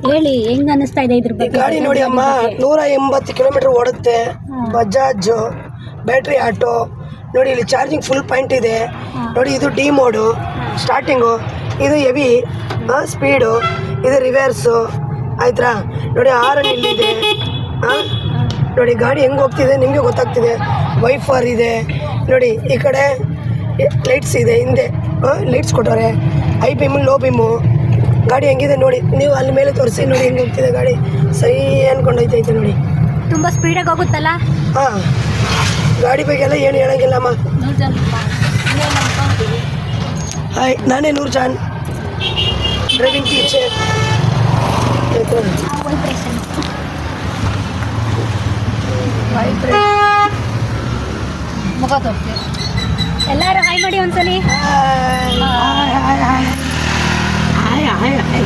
ಹೇಳಿ ಹೆಂಗ್ ಅನಿಸ್ತಾ ಇದೆ ಇದ್ರ ಈ ಬಗ್ಗೆ? ಗಾಡಿ ನೋಡಿ ಅಮ್ಮ, 180 ಕಿಲೋಮೀಟರ್ ಓಡುತ್ತೆ. ಬಜಾಜ್ ಬ್ಯಾಟ್ರಿ ಆಟೋ ನೋಡಿ. ಇಲ್ಲಿ ಚಾರ್ಜಿಂಗ್ ಫುಲ್ ಪಾಯಿಂಟ್ ಇದೆ ನೋಡಿ. ಇದು ಡಿ ಮೋಡು ಸ್ಟಾರ್ಟಿಂಗು, ಇದು ಹೆವಿ ಸ್ಪೀಡು, ಇದು ರಿವರ್ಸು ಆಯ್ತಾ ನೋಡಿ. ಆರನ್ ಇಲ್ಲಿದೆ ನೋಡಿ. ಗಾಡಿ ಹೆಂಗೆ ಹೋಗ್ತಿದೆ ನಿಮಗೆ ಗೊತ್ತಾಗ್ತಿದೆ. ವೈಫರ್ ಇದೆ ನೋಡಿ. ಈ ಕಡೆ ಲೈಟ್ಸ್ ಇದೆ, ಹಿಂದೆ ಲೈಟ್ಸ್ ಕೊಟ್ಟವ್ರೆ. High beam low beam. ಗಾಡಿ ಹೆಂಗಿದೆ ನೋಡಿ, ನೀವು ಅಲ್ಲಿ ಮೇಲೆ ತೋರಿಸಿ ನೋಡಿ ಹೆಂಗೆ ಹೋಗ್ತಿದೆ ಗಾಡಿ. ಸೈ ಅನ್ಕೊಂಡೈತೈತೆ ನೋಡಿ. ತುಂಬ ಸ್ಪೀಡಾಗಿ ಹೋಗುತ್ತಲ್ಲ. ಹಾಂ, ಗಾಡಿ ಬಗ್ಗೆ ಎಲ್ಲ ಏನು ಹೇಳಂಗಿಲ್ಲಮ್ಮ. ಹಾಯ್, ನಾನೇ ನೂರ್ಜಾನ್, ಡ್ರೈವಿಂಗ್ ಟೀಚರ್. ಎಲ್ಲರೂ ಹಾಯ್ ಮಾಡಿ ಒಂದ್ಸಲಿ. Hi hi hi hi hi hi.